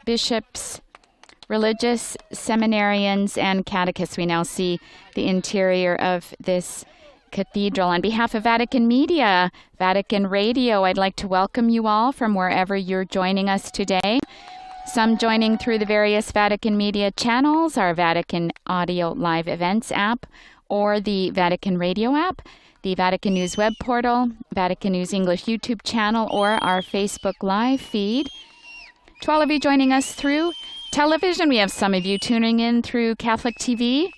bishops, religious seminarians, and catechists. We now see the interior of this cathedral. On behalf of Vatican Media, Vatican Radio, I'd like to welcome you all from wherever you're joining us today. Some joining through the various Vatican Media channels, our Vatican Audio Live Events app, or the Vatican Radio app, the Vatican News web portal, Vatican News English YouTube channel, or our Facebook Live feed. To all of you joining us through television, we have some of you tuning in through Catholic TV,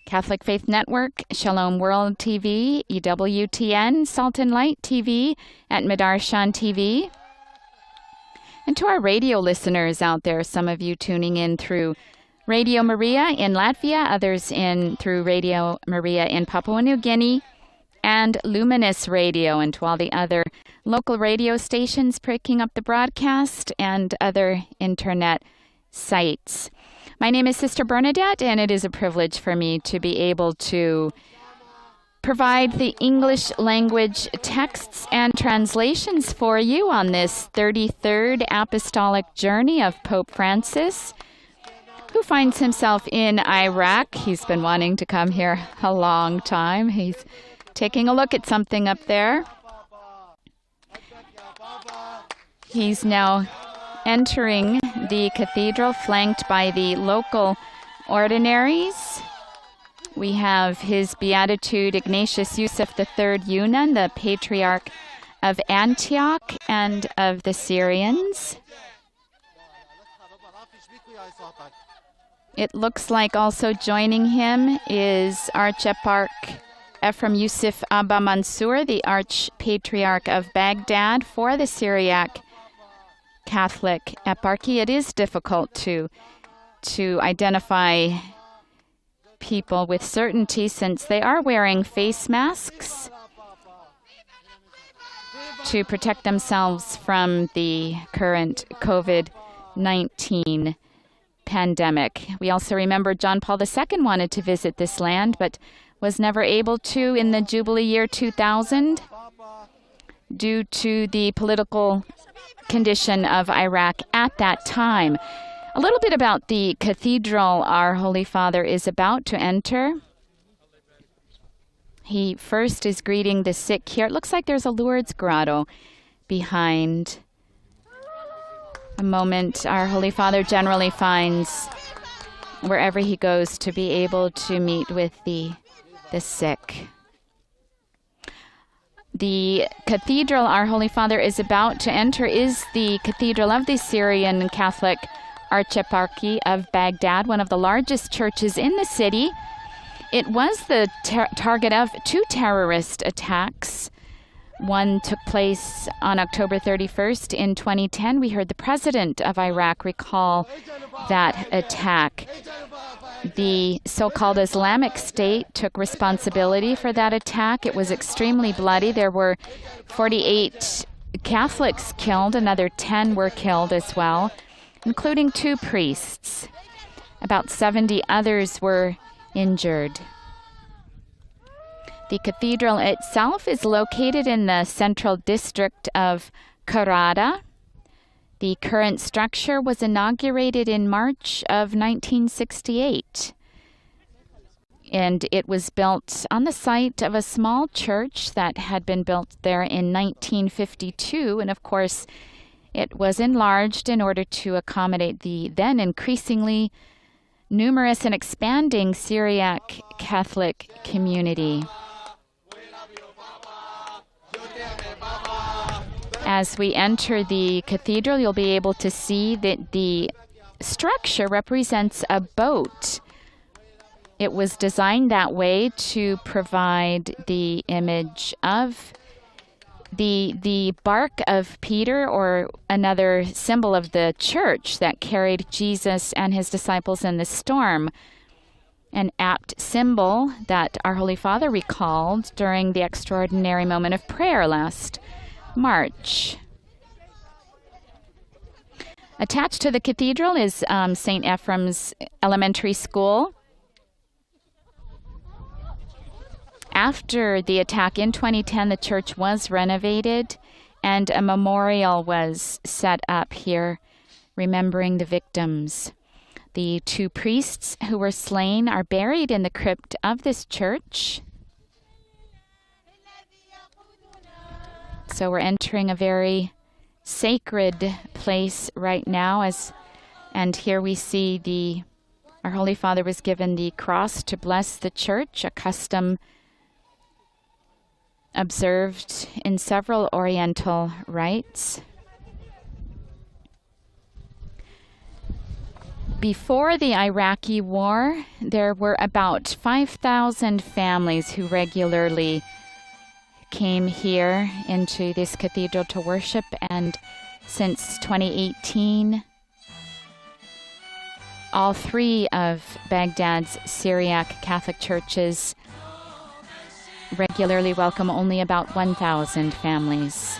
Catholic Faith Network, Shalom World TV, EWTN, Salt and Light TV, at Midarshan TV. And to our radio listeners out there, some of you tuning in through Radio Maria in Latvia, others through Radio Maria in Papua New Guinea, and Luminous Radio, and to all the other local radio stations picking up the broadcast and other internet sites. My name is Sister Bernadette, and it is a privilege for me to be able to provide the English language texts and translations for you on this 33rd Apostolic journey of Pope Francis, who finds himself in Iraq. He's been wanting to come here a long time. He's taking a look at something up there. He's now entering the cathedral, flanked by the local ordinaries. We have His Beatitude Ignatius Yusuf III Yunan, the patriarch of Antioch and of the Syrians. It looks like also joining him is Archieparch Ephraim Yusuf Abba Mansur, the Archpatriarch of Baghdad for the Syriac Catholic Eparchy. It is difficult to identify people with certainty since they are wearing face masks to protect themselves from the current COVID-19 pandemic. We also remember John Paul II wanted to visit this land, but was never able to in the Jubilee year 2000 due to the political condition of Iraq at that time. A little bit about the cathedral our Holy Father is about to enter. He first is greeting the sick here. It looks like there's a Lourdes grotto behind. A moment our Holy Father generally finds wherever he goes to be able to meet with the sick. The cathedral our Holy Father is about to enter is the Cathedral of the Syrian Catholic Archieparchy of Baghdad, one of the largest churches in the city. It was the target of two terrorist attacks. One took place on October 31st in 2010. We heard the president of Iraq recall that attack. The so-called Islamic State took responsibility for that attack. It was extremely bloody. There were 48 Catholics killed. Another 10 were killed as well, including 2 priests. About 70 others were injured. The cathedral itself is located in the central district of Karada. The current structure was inaugurated in March of 1968, and it was built on the site of a small church that had been built there in 1952, and of course it was enlarged in order to accommodate the then increasingly numerous and expanding Syriac Catholic community. As we enter the cathedral, you'll be able to see that the structure represents a boat. It was designed that way to provide the image of the bark of Peter, or another symbol of the church that carried Jesus and his disciples in the storm. An apt symbol that our Holy Father recalled during the extraordinary moment of prayer last March. Attached to the cathedral is St. Ephraim's Elementary School. After the attack in 2010, the church was renovated and a memorial was set up here remembering the victims. The 2 priests who were slain are buried in the crypt of this church. So we're entering a very sacred place right now, and here we see our Holy Father was given the cross to bless the church, a custom observed in several Oriental rites. Before the Iraqi war, there were about 5,000 families who regularly came here into this cathedral to worship, and since 2018, all 3 of Baghdad's Syriac Catholic churches regularly welcome only about 1,000 families.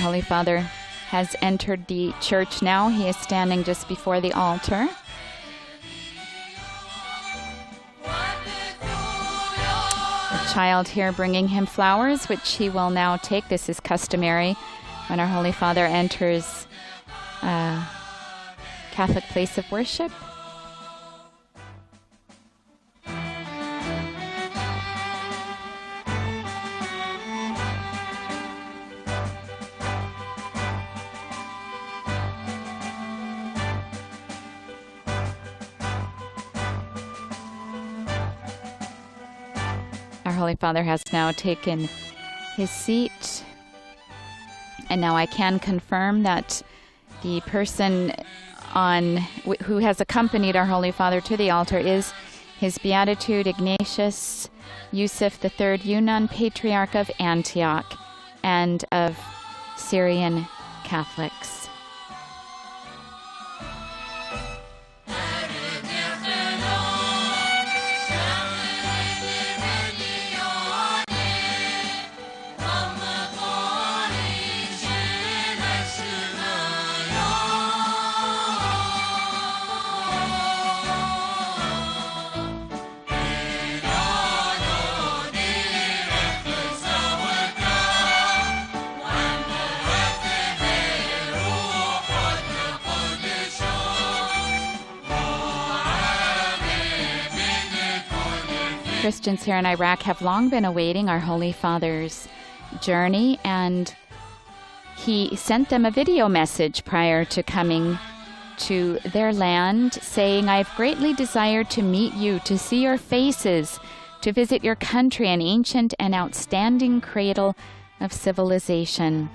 Holy Father has entered the church now. He is standing just before the altar. A child here bringing him flowers, which he will now take. This is customary when our Holy Father enters a Catholic place of worship. Our Holy Father has now taken his seat, and now I can confirm that the person who has accompanied our Holy Father to the altar is His Beatitude Ignatius Yusuf III, Yunnan, Patriarch of Antioch and of Syrian Catholics. Christians here in Iraq have long been awaiting our Holy Father's journey, and he sent them a video message prior to coming to their land saying, "I've greatly desired to meet you, to see your faces, to visit your country, an ancient and outstanding cradle of civilization."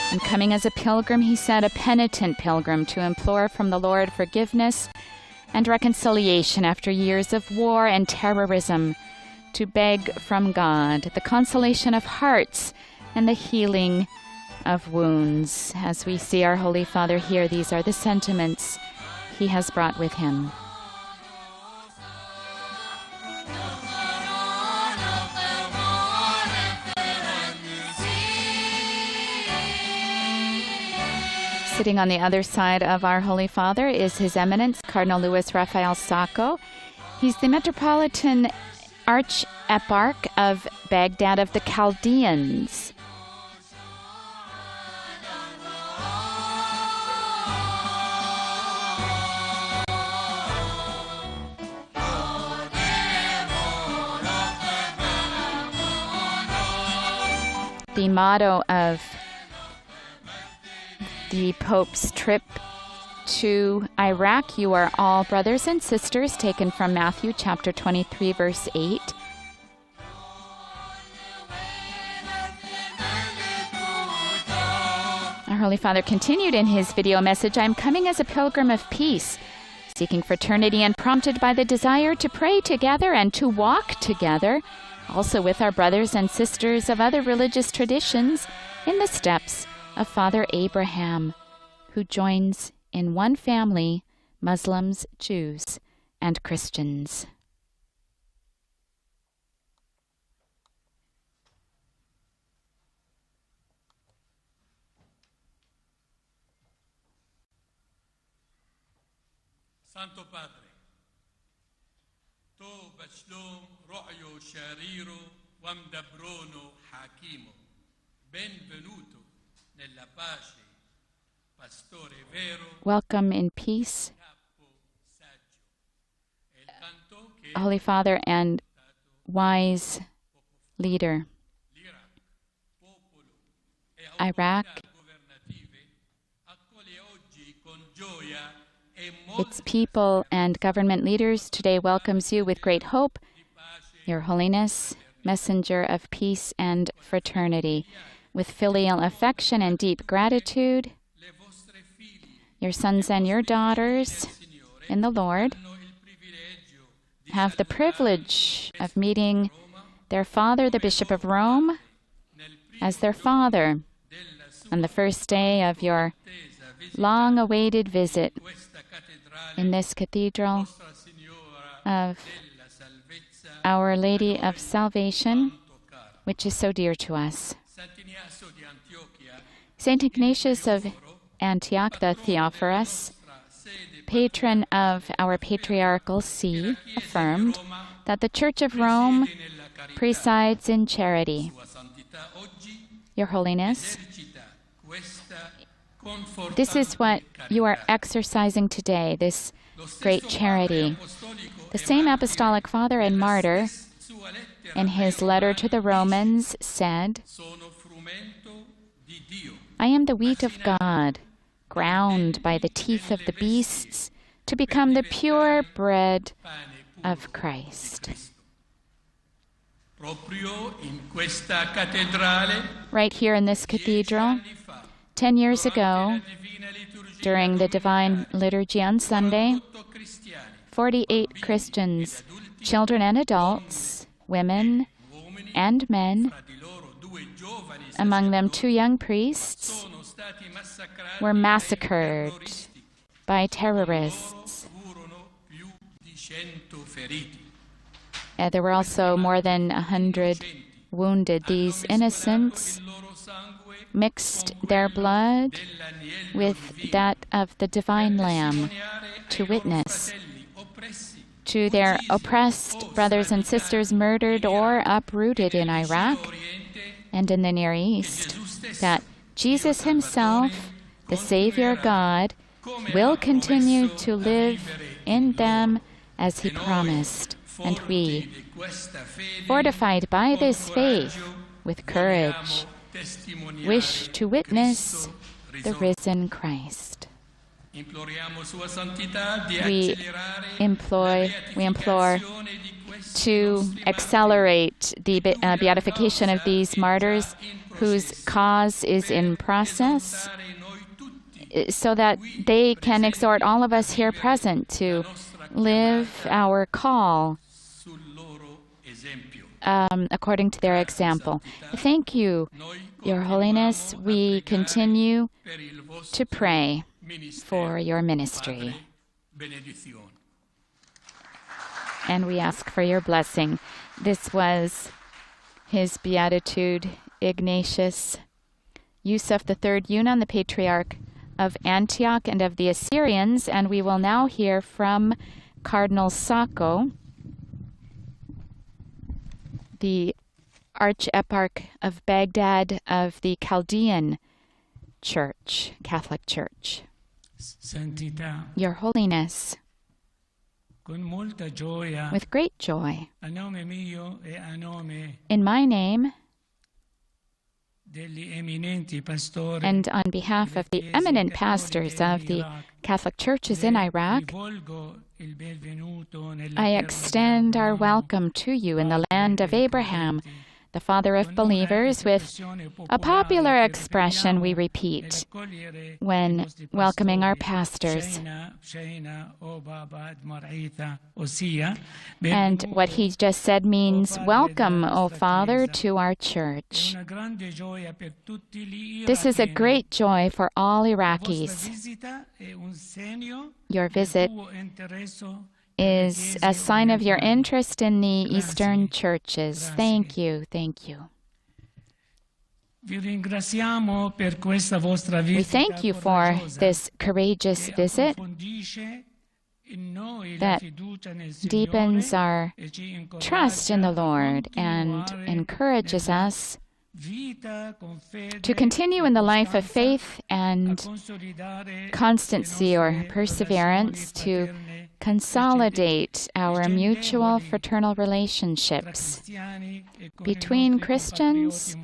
"I'm coming as a pilgrim," he said, "a penitent pilgrim, to implore from the Lord forgiveness and reconciliation after years of war and terrorism, to beg from God the consolation of hearts and the healing of wounds." As we see our Holy Father here, these are the sentiments he has brought with him. Sitting on the other side of our Holy Father is His Eminence, Cardinal Louis Raphael Sacco. He's the Metropolitan Archeparch of Baghdad of the Chaldeans. The motto of the Pope's trip to Iraq, "You are all brothers and sisters," taken from Matthew chapter 23, verse 8. Our Our Holy Father continued in his video message, I am coming as a pilgrim of peace, seeking fraternity and prompted by the desire to pray together and to walk together, also with our brothers and sisters of other religious traditions, in the steps of Father Abraham, who joins in one family Muslims, Jews, and Christians. Santo Padre, to bachlom ro'yo shariro wamdabrono hakimo, benvenuto nella pace, pastore vero. Welcome in peace, Holy Father and wise leader. Iraq, its people and government leaders today welcomes you with great hope, Your Holiness, messenger of peace and fraternity. With filial affection and deep gratitude, your sons and your daughters in the Lord have the privilege of meeting their father, the Bishop of Rome, as their father on the first day of your long-awaited visit in this cathedral of Our Lady of Salvation, which is so dear to us. Saint Ignatius of Antioch the Theophorus, patron of our patriarchal see, affirmed that the Church of Rome presides in charity. Your Holiness, this is what you are exercising today, this great charity. The same Apostolic Father and Martyr, in his letter to the Romans, said, I am the wheat of God, ground by the teeth of the beasts, to become the pure bread of Christ. Right here in this cathedral, 10 years ago, during the Divine Liturgy on Sunday, 48 Christians, children and adults, women and men, among them 2 young priests, were massacred by terrorists. There were also more than 100 wounded. These innocents mixed their blood with that of the divine Lamb to witness to their oppressed brothers and sisters murdered or uprooted in Iraq and in the Near East, that Jesus himself, the Savior God, will continue to live in them as he promised. And we, fortified by this faith, with courage, wish to witness the risen Christ. We implore to accelerate the beatification of these martyrs whose cause is in process, so that they can exhort all of us here present to live our call according to their example. Thank you, Your Holiness. We continue to pray for your ministry. And we ask for your blessing. This was His Beatitude Ignatius Yusuf III Yunan, the Patriarch of Antioch and of the Assyrians, and we will now hear from Cardinal Sacco, the Archieparch of Baghdad of the Chaldean Church, Catholic Church. Santità, Your Holiness, con molta gioia, with great joy, a nome mio e a nome in my name degli eminenti pastori and on behalf of the eminent pastors of the Catholic churches in Iraq, rivolgo il benvenuto nella I terra extend our di welcome to you in the land of Abraham, the Father of believers, with a popular expression we repeat when welcoming our pastors. And what he just said means, "Welcome, O Father, to our church." This is a great joy for all Iraqis. Your visit is a sign of your interest in the Eastern churches. Thank you, thank you. We thank you for this courageous visit that deepens our trust in the Lord and encourages us to continue in the life of faith and constancy or perseverance, to consolidate our mutual fraternal relationships between Christians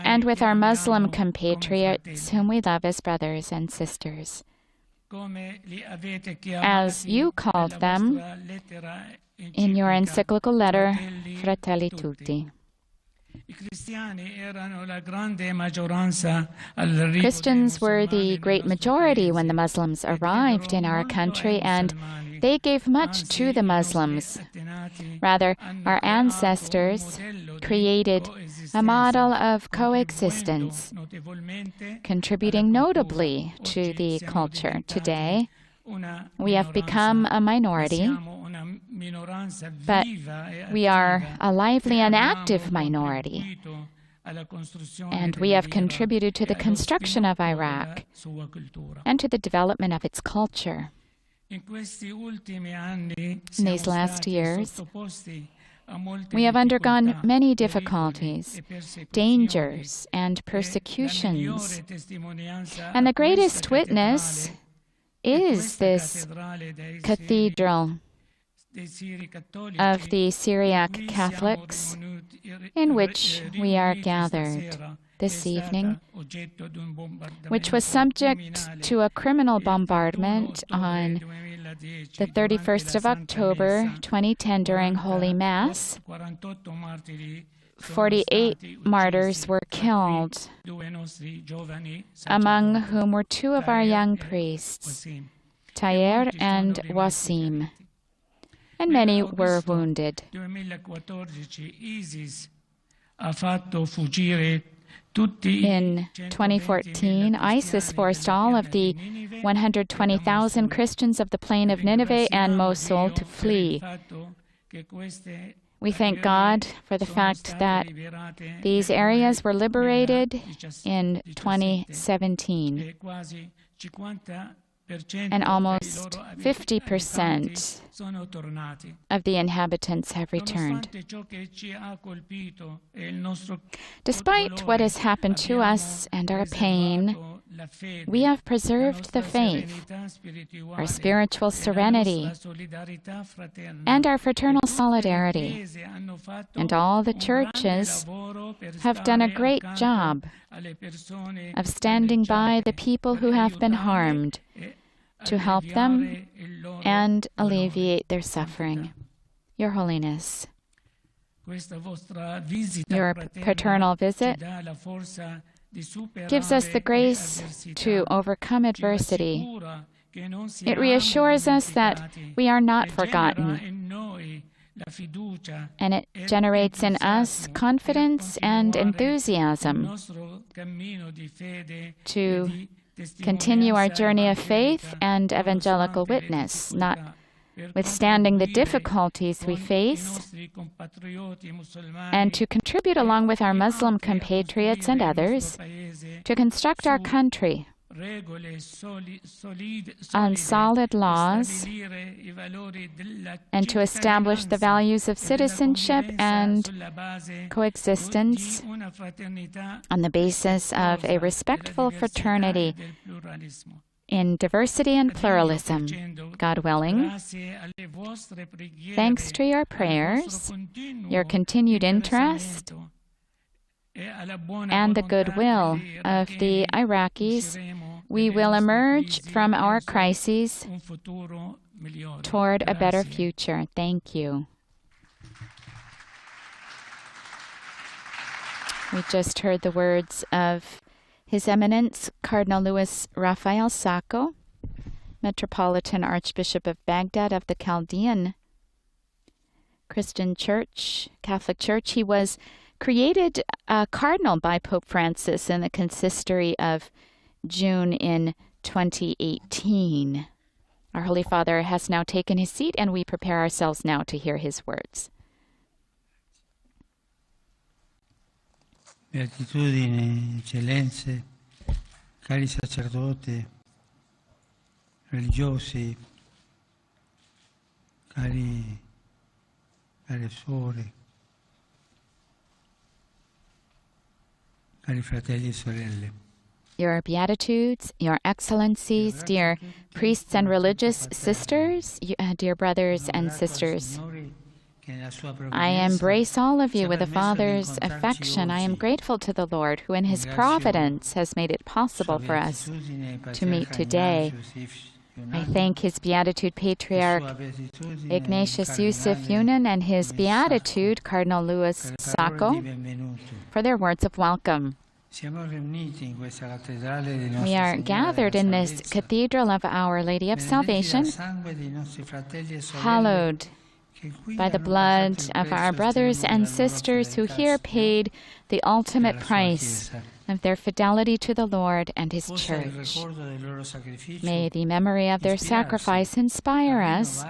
and with our Muslim compatriots whom we love as brothers and sisters. As you called them in your encyclical letter, Fratelli Tutti. Christians were the great majority when the Muslims arrived in our country, and they gave much to the Muslims. Rather, our ancestors created a model of coexistence, contributing notably to the culture. Today, we have become a minority, but we are a lively and active minority, and we have contributed to the construction of Iraq and to the development of its culture. In these last years, we have undergone many difficulties, dangers, and persecutions, and the greatest witness is this cathedral of the Syriac Catholics, in which we are gathered this evening, which was subject to a criminal bombardment on the 31st of October 2010 during Holy Mass. 48 martyrs were killed, among whom were two of our young priests, Taher and Wasim, and many were wounded. In 2014, ISIS forced all of the 120,000 Christians of the plain of Nineveh and Mosul to flee. We thank God for the fact that these areas were liberated in 2017, and almost 50% of the inhabitants have returned. Despite what has happened to us and our pain, we have preserved the faith, our spiritual serenity, and our fraternal solidarity. And all the churches have done a great job of standing by the people who have been harmed, to help them and alleviate their suffering. Your Holiness, your paternal visit gives us the grace to overcome adversity. It reassures us that we are not forgotten, and it generates in us confidence and enthusiasm to continue our journey of faith and evangelical witness, notwithstanding the difficulties we face, and to contribute along with our Muslim compatriots and others to construct our country on solid laws and to establish the values of citizenship and coexistence on the basis of a respectful fraternity in diversity and pluralism. God willing, thanks to your prayers, your continued interest, and the goodwill of the Iraqis, we will emerge from our crises toward a better future. Thank you. We just heard the words of His Eminence Cardinal Louis Raphael Sacco, Metropolitan Archbishop of Baghdad of the Chaldean Christian Church, Catholic Church. He was created a cardinal by Pope Francis in the consistory of June in 2018. Our Holy Father has now taken his seat, and we prepare ourselves now to hear his words. Beatitudine, eccellenze, cari sacerdoti, religiosi, care suore, cari fratelli e sorelle. Your Beatitudes, Your Excellencies, dear priests and religious sisters, dear brothers and sisters, I embrace all of you with the Father's affection. I am grateful to the Lord, who in His providence has made it possible for us to meet today. I thank His Beatitude Patriarch Ignatius Yusuf Yunan and His Beatitude Cardinal Louis Sacco for their words of welcome. We are gathered in this Cathedral of Our Lady of Salvation, hallowed by the blood of our brothers and sisters who here paid the ultimate price of their fidelity to the Lord and His Church. May the memory of their sacrifice inspire us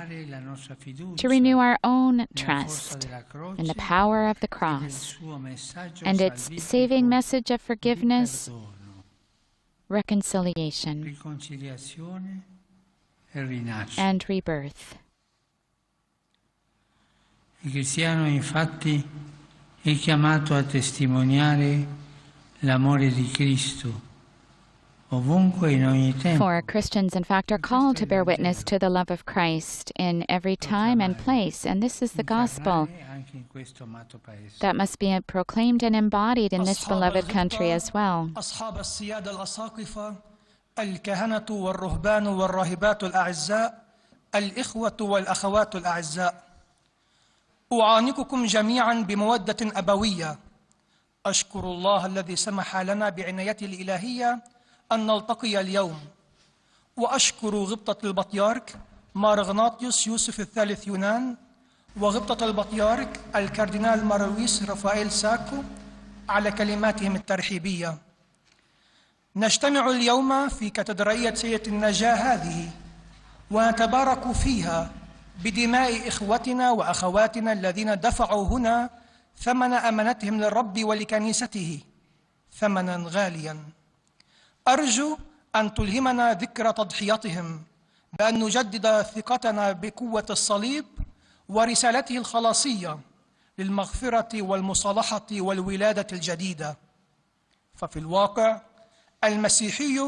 to renew our own trust in the power of the cross and its saving message of forgiveness, reconciliation, and rebirth. Il cristiano infatti è chiamato a testimoniare l'amore di Cristo ovunque in ogni tempo. For Christians, in fact, are called to bear witness to the love of Christ in every time and place, and this is the gospel that must be proclaimed and embodied in this beloved country as well. أصحاب السيادة الأساقفة الكهنة والرهبان والراهبات الأعزاء الإخوة والأخوات الأعزاء أعانقكم جميعا بمودة أبوية. أشكر الله الذي سمح لنا بعنايته الإلهية أن نلتقي اليوم، وأشكر غبطة البطيارك مارغناطيوس يوسف الثالث يونان وغبطة البطيارك الكاردينال مارويس رافائيل ساكو على كلماتهم الترحيبية. نجتمع اليوم في كاتدرائية سيدة النجاة هذه ونتبارك فيها بدماء إخوتنا وأخواتنا الذين دفعوا هنا ثمن أمانتهم للرب ولكنيسته ثمنا غاليا. أرجو أن تلهمنا ذكرى تضحيتهم بأن نجدد ثقتنا بقوة الصليب ورسالته الخلاصية للمغفرة والمصالحة والولادة الجديدة. ففي الواقع المسيحي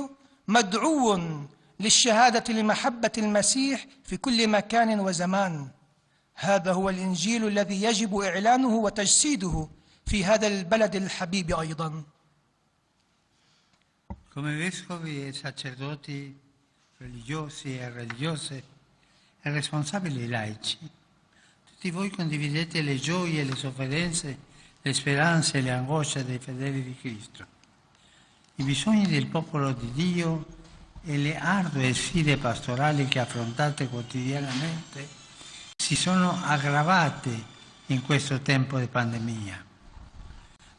مدعو للشهادة لمحبة المسيح في كل مكان وزمان. هذا هو الإنجيل الذي يجب إعلانه وتجسيده في هذا البلد الحبيب أيضا. Come vescovi e sacerdoti religiosi e religiose e responsabili laici, tutti voi condividete le gioie, le sofferenze, le speranze e le angosce dei fedeli di Cristo, i bisogni del popolo di Dio e le ardue sfide pastorali che affrontate quotidianamente si sono aggravate in questo tempo di pandemia.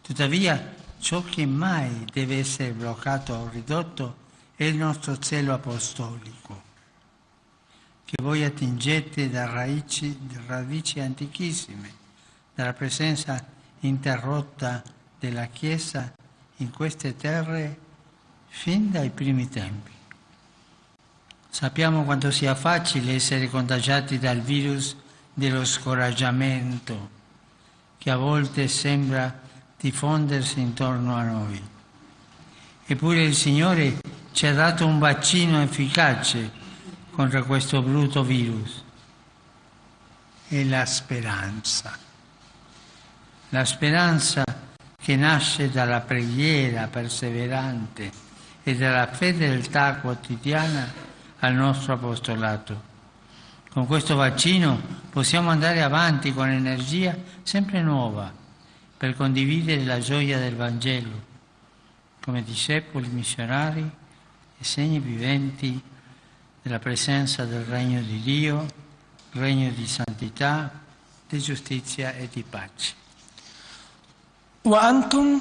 Tuttavia, ciò che mai deve essere bloccato o ridotto è il nostro zelo apostolico, che voi attingete da radici antichissime, dalla presenza interrotta della Chiesa in queste terre fin dai primi tempi. Sappiamo quanto sia facile essere contagiati dal virus dello scoraggiamento, che a volte sembra diffondersi intorno a noi. Eppure il Signore ci ha dato un vaccino efficace contro questo brutto virus. È la speranza. La speranza che nasce dalla preghiera perseverante e dalla fedeltà quotidiana al nostro apostolato. Con questo vaccino possiamo andare avanti con energia sempre nuova per condividere la gioia del Vangelo come discepoli missionari e segni viventi della presenza del Regno di Dio, regno di santità, di giustizia e di pace. وأنتم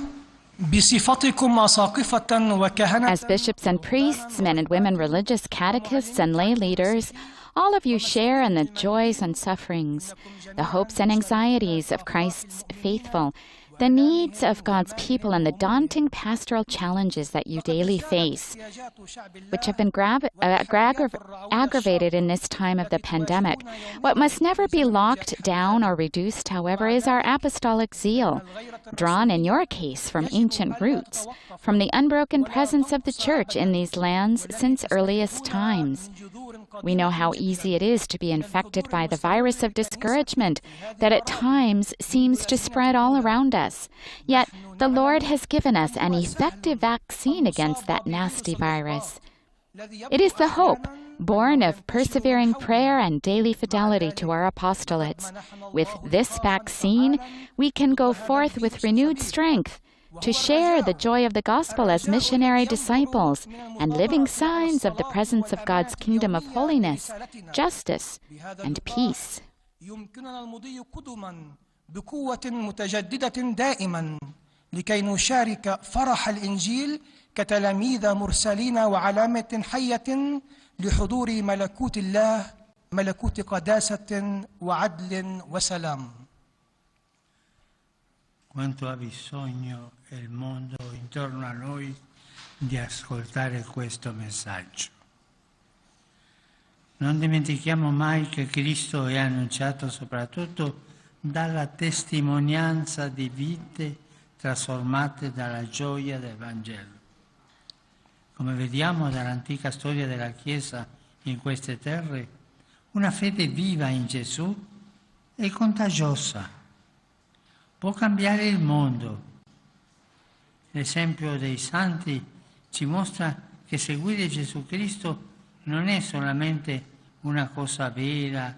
بصفتكم أساقفة وكهنة As bishops and priests, men and women, religious catechists and lay leaders, all of you share in the joys and sufferings, the hopes and anxieties of Christ's faithful, the needs of God's people, and the daunting pastoral challenges that you daily face, which have been aggravated in this time of the pandemic. What must never be locked down or reduced, however, is our apostolic zeal, drawn in your case from ancient roots, from the unbroken presence of the Church in these lands since earliest times. We know how easy it is to be infected by the virus of discouragement that at times seems to spread all around us. Yet the Lord has given us an effective vaccine against that nasty virus. It is the hope born of persevering prayer and daily fidelity to our apostolates. With this vaccine, we can go forth with renewed strength to share the joy of the gospel as missionary disciples and living signs of the presence of God's kingdom of holiness, justice, and peace. يمكننا المضي قدما بقوة متجددة دائما لكي نشارك فرح الإنجيل كتلاميذ مرسلين وعلامة حية لحضور ملكوت الله، ملكوت قداسة وعدل وسلام. Quanto ha bisogno il mondo intorno a noi di ascoltare questo messaggio. Non dimentichiamo mai che Cristo è annunciato soprattutto dalla testimonianza di vite trasformate dalla gioia del Vangelo. Come vediamo dall'antica storia della Chiesa in queste terre, una fede viva in Gesù è contagiosa. Può cambiare il mondo. L'esempio dei santi ci mostra che seguire Gesù Cristo non è solamente una cosa vera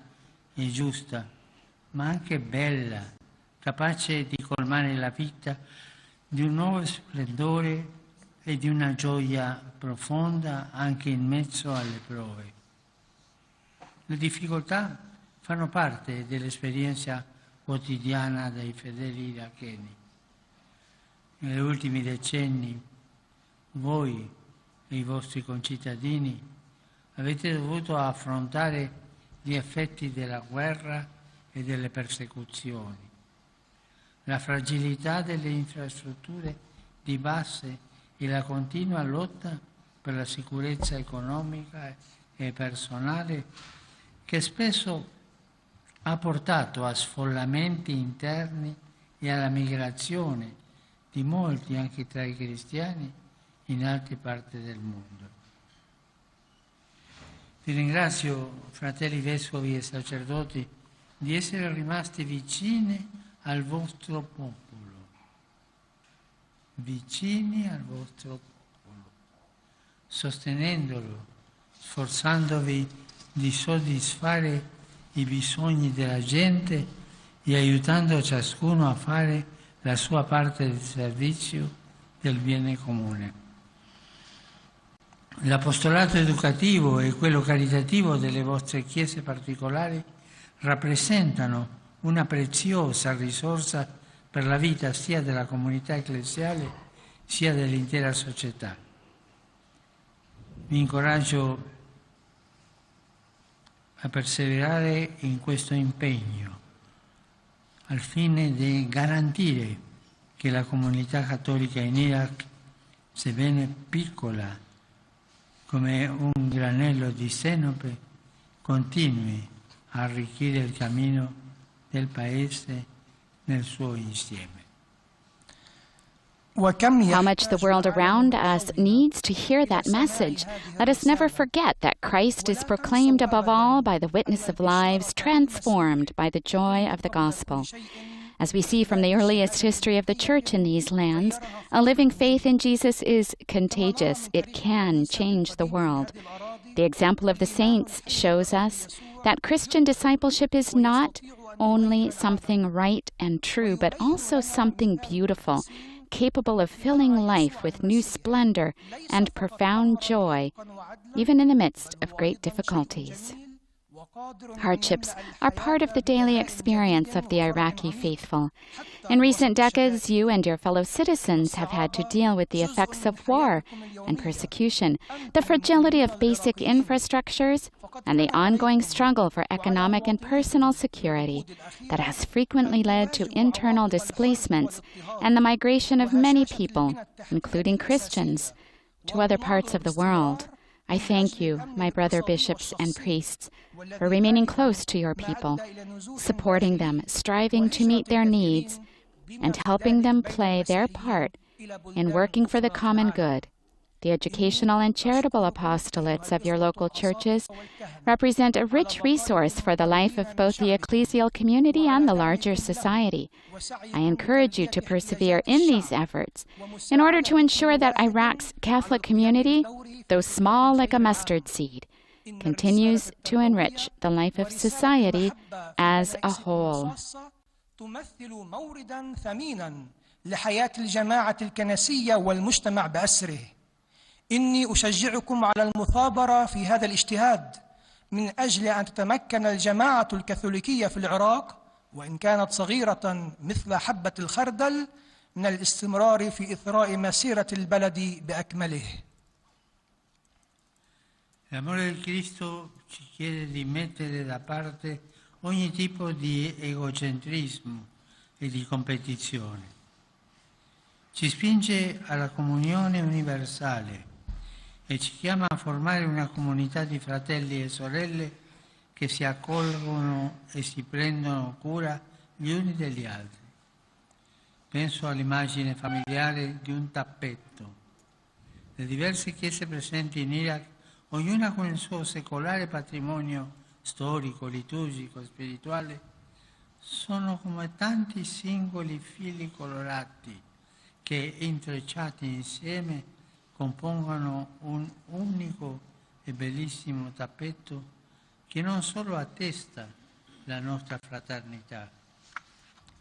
e giusta, ma anche bella, capace di colmare la vita di un nuovo splendore e di una gioia profonda anche in mezzo alle prove. Le difficoltà fanno parte dell'esperienza quotidiana dei fedeli iracheni. Negli ultimi decenni voi e i vostri concittadini avete dovuto affrontare gli effetti della guerra e delle persecuzioni, la fragilità delle infrastrutture di base e la continua lotta per la sicurezza economica e personale che spesso ha portato a sfollamenti interni e alla migrazione di molti anche tra i cristiani in altre parti del mondo. Vi ringrazio, fratelli vescovi e sacerdoti, di essere rimasti vicini al vostro popolo, vicini al vostro popolo, sostenendolo, sforzandovi di soddisfare i bisogni della gente e aiutando ciascuno a fare la sua parte del servizio del bene comune. L'apostolato educativo e quello caritativo delle vostre chiese particolari rappresentano una preziosa risorsa per la vita sia della comunità ecclesiale sia dell'intera società. Vi incoraggio a perseverare in questo impegno al fine di garantire che la comunità cattolica in Iraq, sebbene piccola come un granello di senape, continui a arricchire il cammino del Paese nel suo insieme. How much the world around us needs to hear that message. Let us never forget that Christ is proclaimed above all by the witness of lives transformed by the joy of the gospel. As we see from the earliest history of the Church in these lands, a living faith in Jesus is contagious. It can change the world. The example of the saints shows us that Christian discipleship is not only something right and true, but also something beautiful, capable of filling life with new splendor and profound joy, even in the midst of great difficulties. Hardships are part of the daily experience of the Iraqi faithful. In recent decades, you and your fellow citizens have had to deal with the effects of war and persecution, the fragility of basic infrastructures, and the ongoing struggle for economic and personal security that has frequently led to internal displacements and the migration of many people, including Christians, to other parts of the world. I thank you, my brother bishops and priests, for remaining close to your people, supporting them, striving to meet their needs, and helping them play their part in working for the common good. The educational and charitable apostolates of your local churches represent a rich resource for the life of both the ecclesial community and the larger society. I encourage you to persevere in these efforts in order to ensure that Iraq's Catholic community, though small like a mustard seed, continues to enrich the life of society as a whole. لحياة الجماعة الكنسية والمجتمع بأسره. إني أشجعكم على المثابرة في هذا الاجتهاد من أجل أن تتمكن الجماعة الكاثوليكية في العراق وإن كانت صغيرة مثل حبة الخردل من الاستمرار في إثراء مسيرة البلد بأكمله. L'amore del Cristo ci chiede di mettere da parte ogni tipo di egocentrismo e di competizione. Ci spinge alla comunione universale e ci chiama a formare una comunità di fratelli e sorelle che si accolgono e si prendono cura gli uni degli altri. Penso all'immagine familiare di un tappetto. Le diverse chiese presenti in Iraq, ognuna con il suo secolare patrimonio storico, liturgico, spirituale, sono come tanti singoli fili colorati che, intrecciati insieme, compongono un unico e bellissimo tappetto che non solo attesta la nostra fraternità,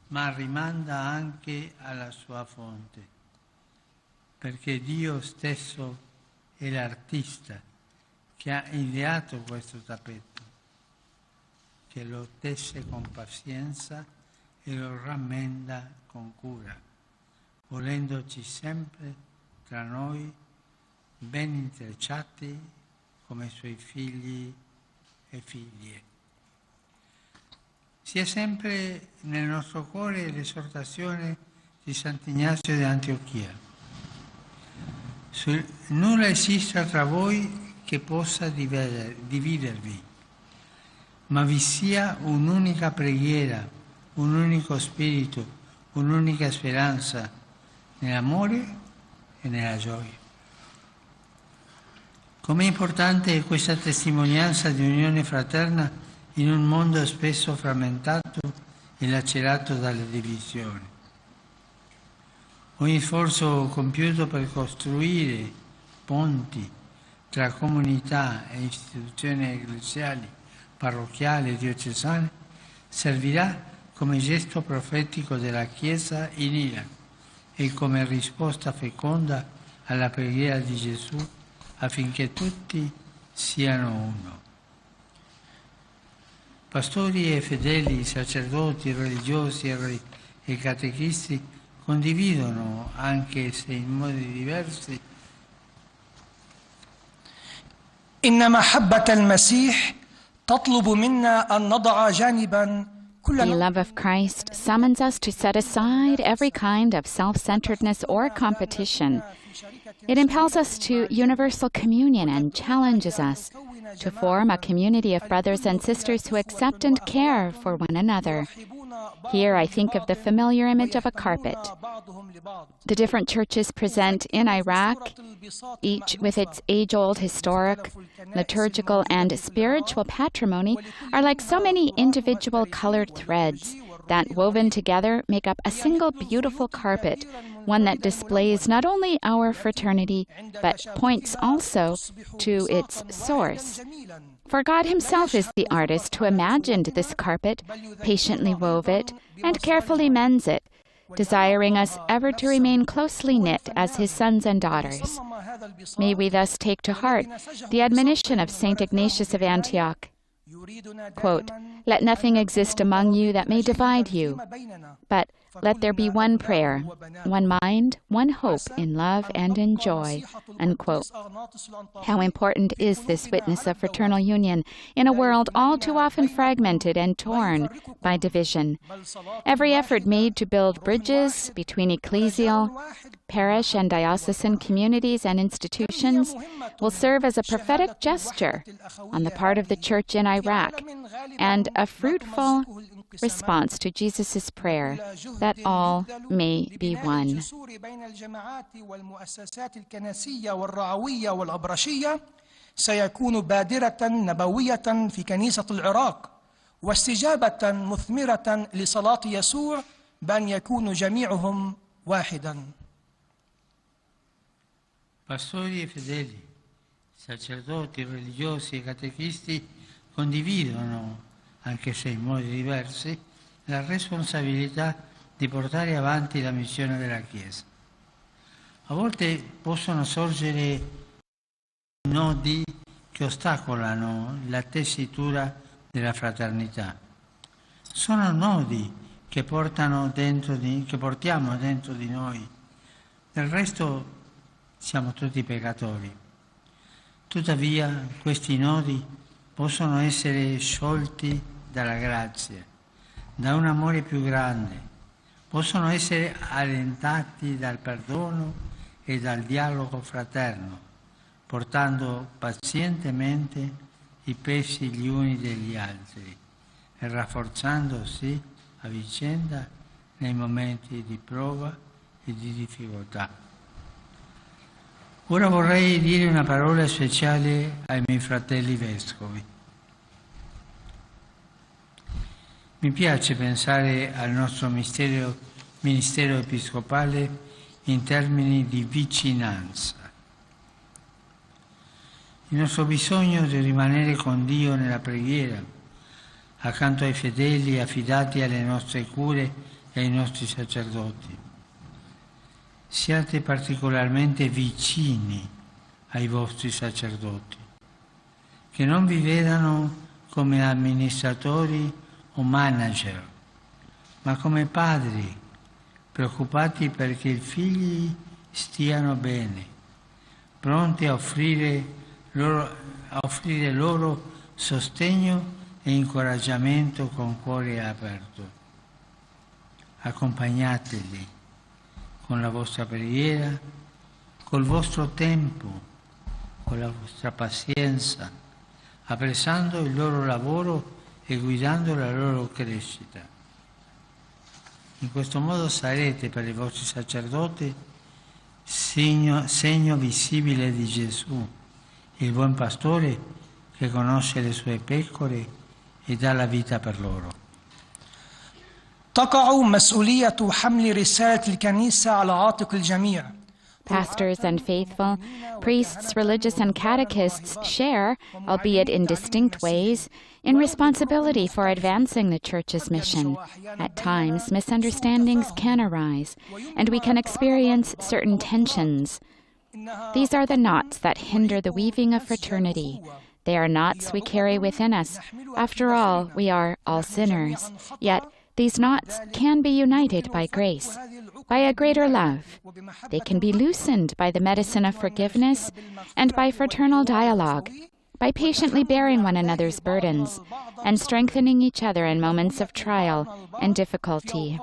ma rimanda anche alla sua fonte, perché Dio stesso è l'artista che ha ideato questo tappetto, che lo tesse con pazienza e lo rammenda con cura, volendoci sempre tra noi ben intrecciati come suoi figli e figlie. Sia sempre nel nostro cuore l'esortazione di Sant'Ignazio di Antiochia. Nulla esista tra voi che possa dividervi, ma vi sia un'unica preghiera, un unico spirito, un'unica speranza nell'amore e nella gioia. Com'è importante è questa testimonianza di unione fraterna in un mondo spesso frammentato e lacerato dalle divisioni. Ogni sforzo compiuto per costruire ponti tra comunità e istituzioni ecclesiali, parrocchiali e diocesane servirà come gesto profetico della Chiesa in Iraq e come risposta feconda alla preghiera di Gesù affinché tutti siano uno. Pastori e fedeli, sacerdoti, religiosi e catechisti condividono, anche se in modi diversi, إن محبة المسيح تطلب منا أن نضع جانبا The love of Christ summons us to set aside every kind of self-centeredness or competition. It impels us to universal communion and challenges us to form a community of brothers and sisters who accept and care for one another. Here I think of the familiar image of a carpet. The different churches present in Iraq, each with its age-old historic, liturgical, and spiritual patrimony, are like so many individual colored threads that, woven together, make up a single beautiful carpet, one that displays not only our fraternity, but points also to its source. For God himself is the artist who imagined this carpet, patiently wove it, and carefully mends it, desiring us ever to remain closely knit as his sons and daughters. May we thus take to heart the admonition of St. Ignatius of Antioch, quote, "Let nothing exist among you that may divide you, but let there be one prayer, one mind, one hope in love and in joy," unquote. How important is this witness of fraternal union in a world all too often fragmented and torn by division? Every effort made to build bridges between ecclesial, parish, and diocesan communities and institutions will serve as a prophetic gesture on the part of the Church in Iraq and a fruitful response to Jesus' prayer that all may be one. سيكون بادرة نبوية في كنيسة العراق واستجابة مثمرة لصلاة يسوع بأن يكونوا جميعهم واحدا. Pastori e fedeli, sacerdoti, religiosi e catechisti condividono, anche se in modi diversi, la responsabilità di portare avanti la missione della Chiesa. A volte possono sorgere nodi che ostacolano la tessitura della fraternità. Sono nodi che portiamo dentro di noi. Del resto siamo tutti peccatori. Tuttavia questi nodi possono essere sciolti dalla grazia, da un amore più grande, possono essere allentati dal perdono e dal dialogo fraterno, portando pazientemente i pesi gli uni degli altri e rafforzandosi a vicenda nei momenti di prova e di difficoltà. Ora vorrei dire una parola speciale ai miei fratelli vescovi. Mi piace pensare al nostro ministero episcopale in termini di vicinanza. Il nostro bisogno di rimanere con Dio nella preghiera, accanto ai fedeli affidati alle nostre cure e ai nostri sacerdoti. Siate particolarmente vicini ai vostri sacerdoti, che non vi vedano come amministratori o manager, ma come padri, preoccupati perché i figli stiano bene, pronti a offrire loro sostegno e incoraggiamento con cuore aperto. Accompagnateli con la vostra preghiera, col vostro tempo, con la vostra pazienza, apprezzando il loro lavoro e guidando la loro crescita. In questo modo sarete per i vostri sacerdoti segno visibile di Gesù, il buon pastore che conosce le sue pecore e dà la vita per loro. تقع مسؤولية حمل رسالة الكنيسة على عاتق الجميع. Pastors and faithful, priests, religious, and catechists share, albeit in distinct ways, in responsibility for advancing the Church's mission. At times, misunderstandings can arise, and we can experience certain tensions. These are the knots that hinder the weaving of fraternity. They are knots we carry within us. After all, we are all sinners. Yet, these knots can be united by grace, by a greater love. They can be loosened by the medicine of forgiveness and by fraternal dialogue, by patiently bearing one another's burdens and strengthening each other in moments of trial and difficulty.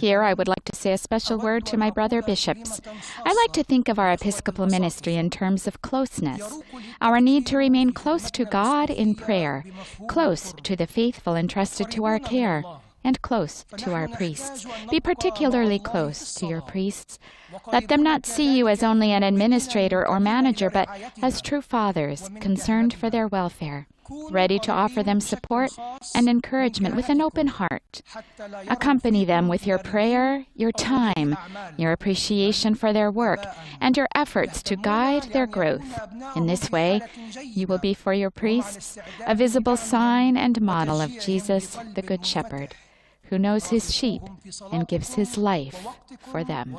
Here I would like to say a special word to my brother bishops. I like to think of our episcopal ministry in terms of closeness, our need to remain close to God in prayer, close to the faithful entrusted to our care, and close to our priests. Be particularly close to your priests. Let them not see you as only an administrator or manager, but as true fathers concerned for their welfare. ready to offer them support and encouragement with an open heart. Accompany them with your prayer, your time, your appreciation for their work, and your efforts to guide their growth. In this way, you will be for your priests a visible sign and model of Jesus, the Good Shepherd, who knows his sheep and gives his life for them.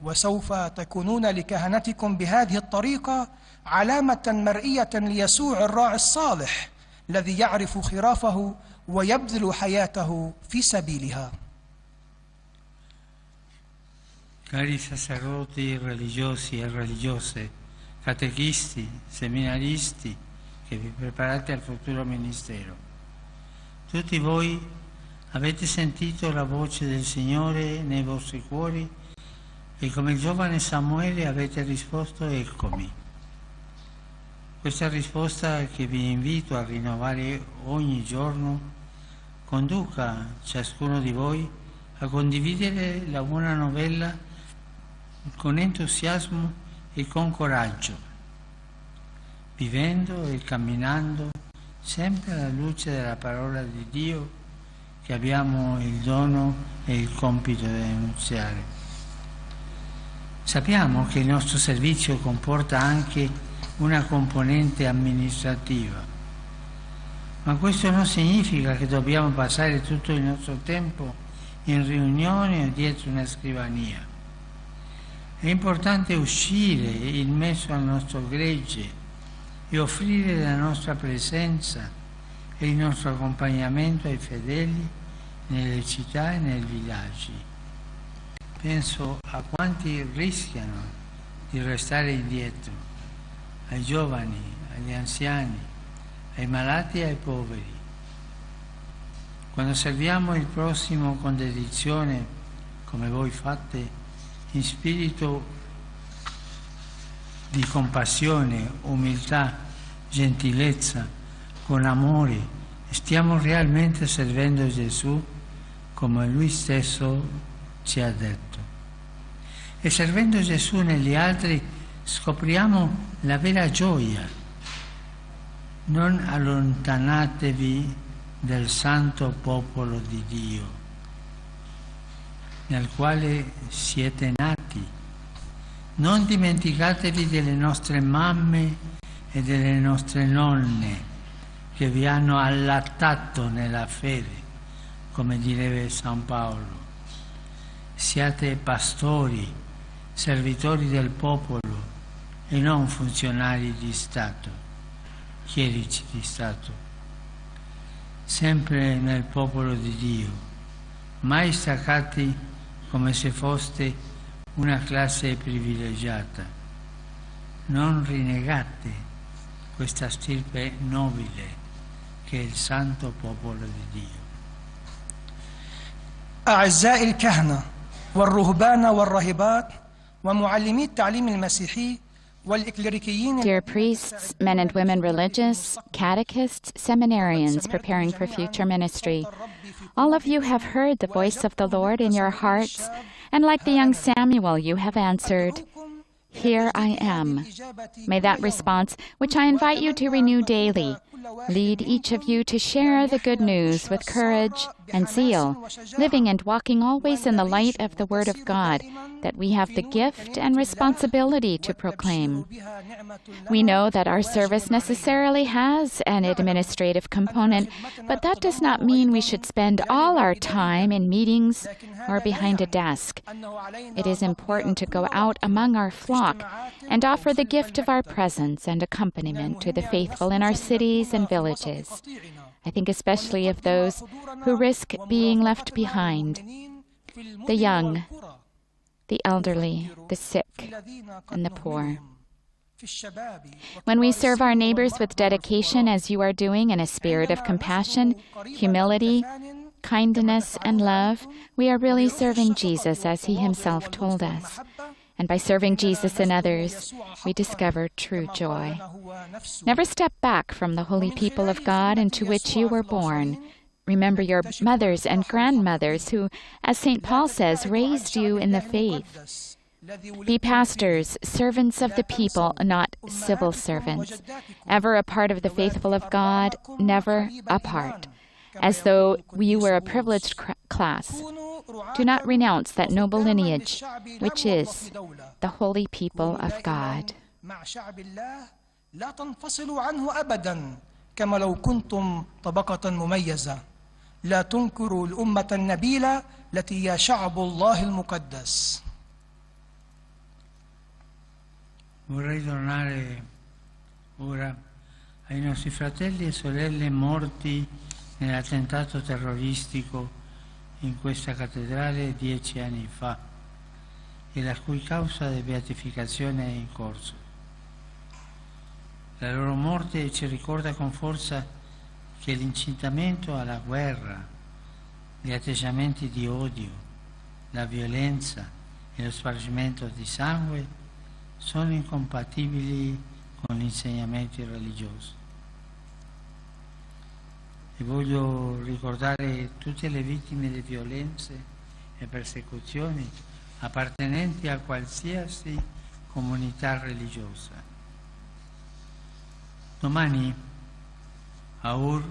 وسوف تكونون لكهنتكم بهذه الطريقة علامة مرئية ليسوع الراعي الصالح الذي يعرف خرافه ويبذل حياته في سبيلها. Cari sacerdoti religiosi e religiose, catechisti, seminaristi che vi preparate al futuro ministero, tutti voi avete sentito la voce del Signore nei vostri cuori e come il giovane Samuele avete risposto eccomi. Questa risposta che vi invito a rinnovare ogni giorno conduca ciascuno di voi a condividere la buona novella con entusiasmo e con coraggio, vivendo e camminando sempre alla luce della parola di Dio che abbiamo il dono e il compito di annunziare. Sappiamo che il nostro servizio comporta anche una componente amministrativa, ma questo non significa che dobbiamo passare tutto il nostro tempo in riunioni o dietro una scrivania. È importante uscire in mezzo al nostro gregge e offrire la nostra presenza e il nostro accompagnamento ai fedeli nelle città e nei villaggi. Penso a quanti rischiano di restare indietro, ai giovani, agli anziani, ai malati e ai poveri. Quando serviamo il prossimo con dedizione, come voi fate, in spirito di compassione, umiltà, gentilezza, con amore, stiamo realmente servendo Gesù come Lui stesso ci ha detto. E servendo Gesù negli altri scopriamo la vera gioia. Non allontanatevi del santo popolo di Dio, nel quale siete nati. Non dimenticatevi delle nostre mamme e delle nostre nonne che vi hanno allattato nella fede, come direbbe San Paolo. Siate pastori, servitori del popolo e non funzionari di Stato, chierici di Stato, sempre nel popolo di Dio, mai staccati come se foste una classe privilegiata. Non rinnegate questa stirpe nobile che è il santo popolo di Dio. أعزائي الكهنة والرهبان والراهبات ومعلمي التعليم المسيحي والإكليريكيين. Dear priests, men and women religious, catechists, seminarians preparing for future ministry, all of you have heard the voice of the Lord in your hearts, and like the young Samuel, you have answered, "Here I am." May that response, which I invite you to renew daily, lead each of you to share the good news with courage and zeal, living and walking always in the light of the Word of God, that we have the gift and responsibility to proclaim. We know that our service necessarily has an administrative component, but that does not mean we should spend all our time in meetings or behind a desk. It is important to go out among our flock and offer the gift of our presence and accompaniment to the faithful in our cities and villages. I think especially of those who risk being left behind, the young, the elderly, the sick, and the poor. When we serve our neighbors with dedication, as you are doing, in a spirit of compassion, humility, kindness, and love, we are really serving Jesus as he himself told us. And by serving Jesus and others, we discover true joy. Never step back from the holy people of God into which you were born. Remember your mothers and grandmothers who, as St. Paul says, raised you in the faith. Be pastors, servants of the people, not civil servants, ever a part of the faithful of God, never apart, as though you were a privileged class. Do not renounce that noble lineage, which is the holy people of God. لا تنفصلوا عنه أبدا كما لو كنتم طبقة مميزة لا تنكروا الأمة النبيلة التي هي شعب الله المقدس. Vorrei tornare ora ai nostri fratelli e sorelle morti nell'attentato terroristico in questa cattedrale 10 anni fa e la cui causa di beatificazione è in corso. La loro morte ci ricorda con forza che l'incitamento alla guerra, gli atteggiamenti di odio, la violenza e lo spargimento di sangue sono incompatibili con gli insegnamenti religiosi. E voglio ricordare tutte le vittime di violenze e persecuzioni appartenenti a qualsiasi comunità religiosa. Domani a Ur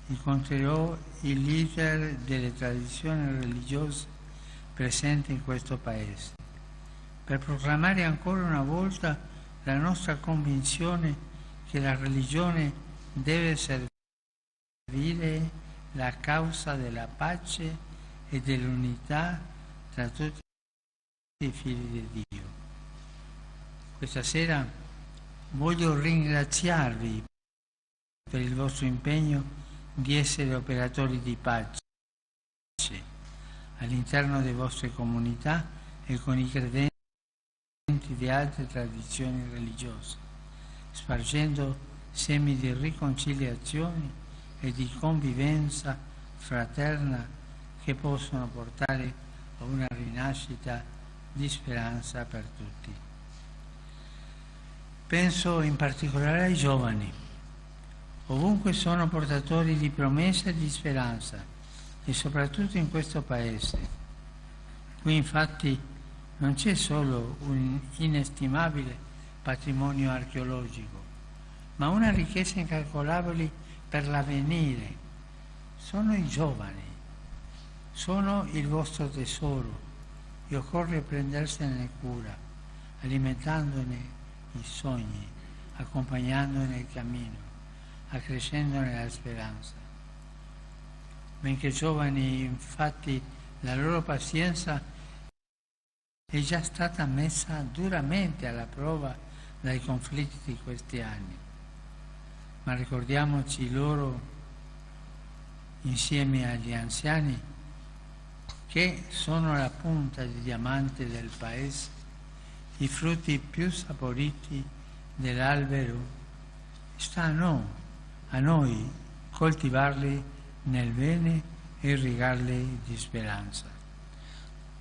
incontrerò i leader delle tradizioni religiose presenti in questo Paese per proclamare ancora una volta la nostra convinzione che la religione deve servire la causa della pace e dell'unità tra tutti i figli di Dio. Questa sera voglio ringraziarvi per il vostro impegno di essere operatori di pace all'interno delle vostre comunità e con i credenti di altre tradizioni religiose, spargendo semi di riconciliazione e di convivenza fraterna che possono portare a una rinascita di speranza per tutti. Penso in particolare ai giovani. Ovunque sono portatori di promesse e di speranza, e soprattutto in questo Paese. Qui infatti non c'è solo un inestimabile patrimonio archeologico, ma una ricchezza incalcolabile per l'avvenire. Sono i giovani, sono il vostro tesoro e occorre prendersene cura, alimentandone i sogni, accompagnandone il cammino, accrescendone la speranza. Benché giovani, infatti, la loro pazienza è già stata messa duramente alla prova dai conflitti di questi anni. Ma ricordiamoci loro, insieme agli anziani, che sono la punta di diamante del Paese, i frutti più saporiti dell'albero. Sta a noi coltivarli nel bene e irrigarli di speranza.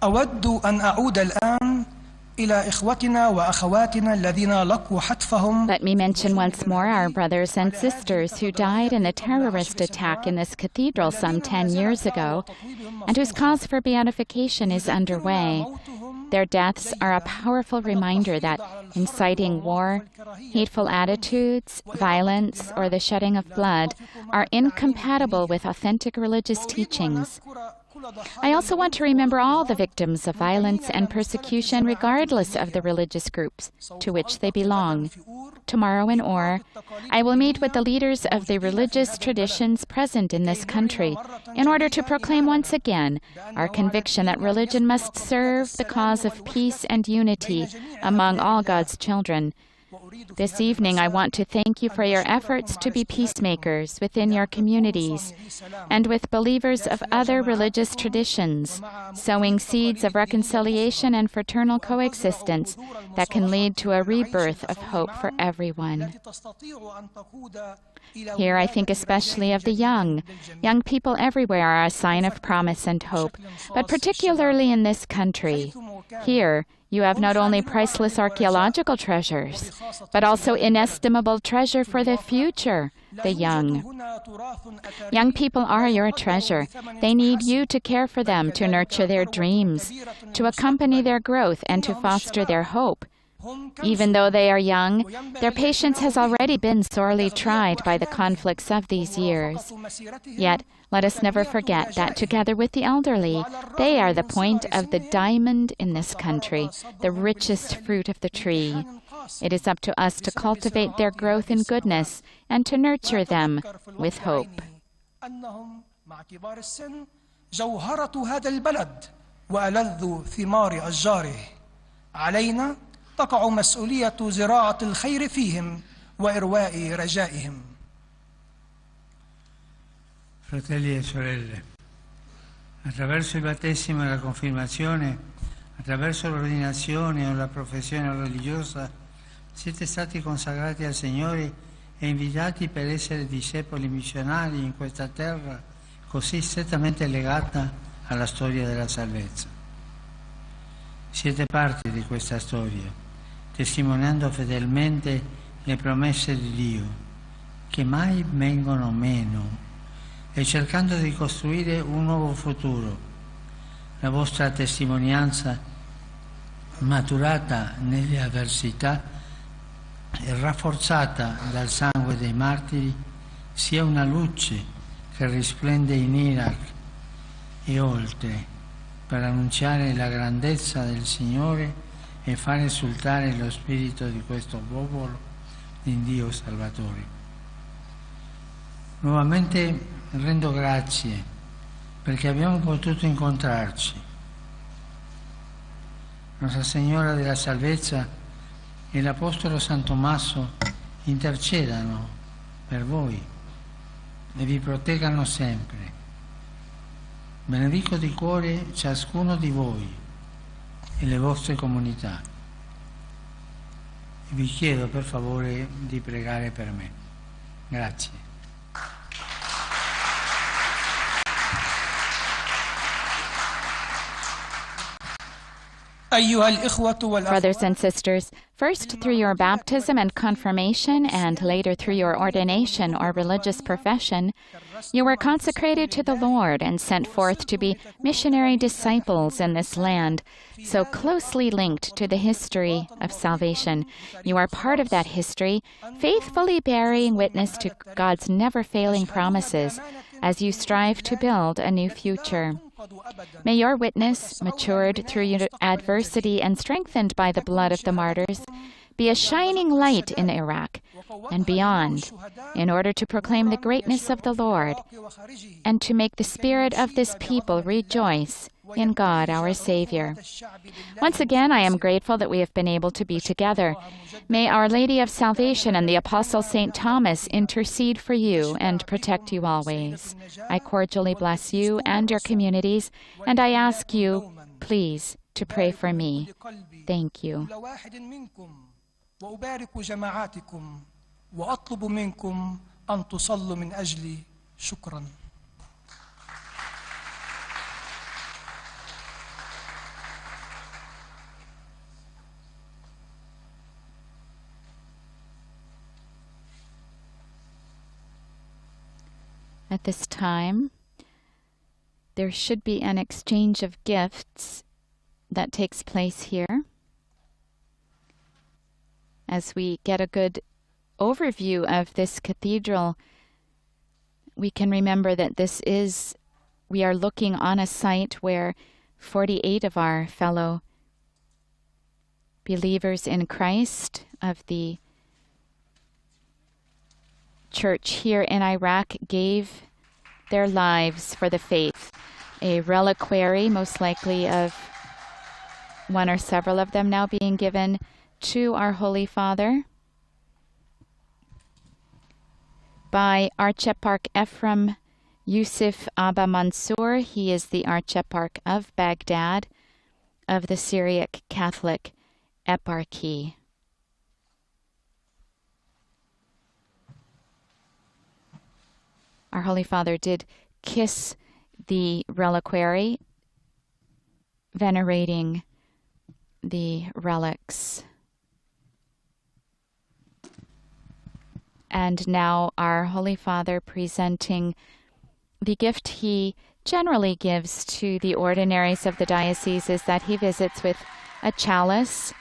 أود أن أعود الآن إلى إخوتنا وأخواتنا الذين لقوا حتفهم. Let me mention once more our brothers and sisters who died in a terrorist attack in this cathedral some 10 years ago, and whose cause for beatification is underway. Their deaths are a powerful reminder that inciting war, hateful attitudes, violence, or the shedding of blood are incompatible with authentic religious teachings. I also want to remember all the victims of violence and persecution regardless of the religious groups to which they belong. Tomorrow in Ur, I will meet with the leaders of the religious traditions present in this country in order to proclaim once again our conviction that religion must serve the cause of peace and unity among all God's children. This evening, I want to thank you for your efforts to be peacemakers within your communities and with believers of other religious traditions, sowing seeds of reconciliation and fraternal coexistence that can lead to a rebirth of hope for everyone. Here I think especially of the young. Young people everywhere are a sign of promise and hope, but particularly in this country. Here, you have not only priceless archaeological treasures, but also inestimable treasure for the future, the young. Young people are your treasure. They need you to care for them, to nurture their dreams, to accompany their growth, and to foster their hope. Even though they are young, their patience has already been sorely tried by the conflicts of these years. Yet, let us never forget that together with the elderly, they are the point of the diamond in this country, the richest fruit of the tree. It is up to us to cultivate their growth in goodness and to nurture them with hope. تقع مسؤولية زراعة الخير فيهم وإرواء رجائهم. Fratelli e sorelle, attraverso il battesimo e la confermazione, attraverso l'ordinazione o la professione religiosa, siete stati consacrati al Signore e invitati per essere discepoli missionari in questa terra così strettamente legata alla storia della salvezza. Siete parte di questa storia, testimoniando fedelmente le promesse di Dio, che mai vengono meno, e cercando di costruire un nuovo futuro. La vostra testimonianza, maturata nelle avversità e rafforzata dal sangue dei martiri, sia una luce che risplende in Iraq e oltre, per annunciare la grandezza del Signore e far esultare lo spirito di questo popolo in Dio Salvatore. Nuovamente rendo grazie perché abbiamo potuto incontrarci. Nostra Signora della Salvezza e l'Apostolo San Tommaso intercedano per voi e vi proteggano sempre. Benedico di cuore ciascuno di voi e le vostre comunità. E vi chiedo per favore di pregare per me. Grazie. Brothers and sisters, first through your baptism and confirmation, and later through your ordination or religious profession, you were consecrated to the Lord and sent forth to be missionary disciples in this land, so closely linked to the history of salvation. You are part of that history, faithfully bearing witness to God's never-failing promises as you strive to build a new future. May your witness, matured through your adversity and strengthened by the blood of the martyrs, be a shining light in Iraq and beyond, in order to proclaim the greatness of the Lord and to make the spirit of this people rejoice in God our Savior. Once again, I am grateful that we have been able to be together. May Our Lady of Salvation and the Apostle St. Thomas intercede for you and protect you always. I cordially bless you and your communities, and I ask you, please, to pray for me. Thank you. وأبارك جماعاتكم وأطلب منكم أن تصلوا من أجلي. شكرا. At this time, there should be an exchange of gifts that takes place here. As we get a good overview of this cathedral, we can remember that we are looking on a site where 48 of our fellow believers in Christ of the church here in Iraq gave their lives for the faith. A reliquary, most likely of one or several of them now being given to our Holy Father by Archieparch Ephraim Yusuf Abba Mansour. He is the Archieparch of Baghdad of the Syriac Catholic Eparchy. Our Holy Father did kiss the reliquary, venerating the relics. And now our Holy Father presenting the gift he generally gives to the ordinaries of the diocese is that he visits with a chalice.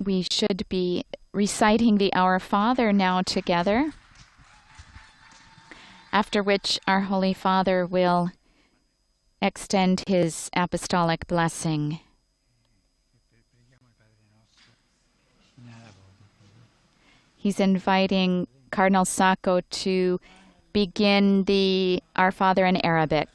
We should be reciting the Our Father now together, after which our Holy Father will extend his apostolic blessing. He's inviting Cardinal Sacco to begin the Our Father in Arabic.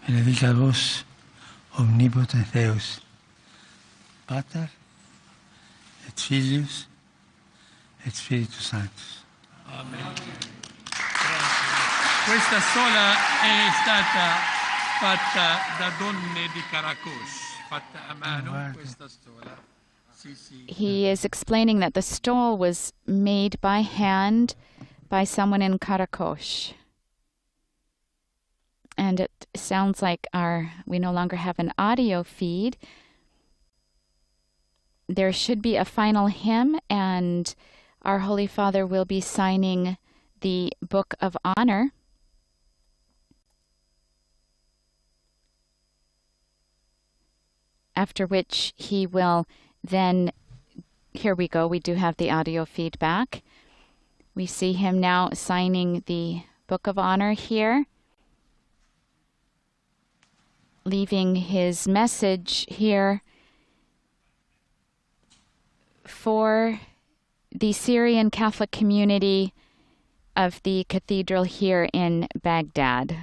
Benedica vos, omnipotens Deus, Pater, et Filius, et Spiritus Sanctus. Amen. Questa stola è stata fatta da donne di Caracos, fatta a mano questa stola. Sì, sì. He is explaining that the stole was made by hand by someone in Caracos. And it sounds like we no longer have an audio feed. There should be a final hymn, and our Holy Father will be signing the Book of Honor. After which he will then, here we go, we do have the audio feedback. We see him now signing the Book of Honor here, leaving his message here for the Syrian Catholic community of the cathedral here in Baghdad.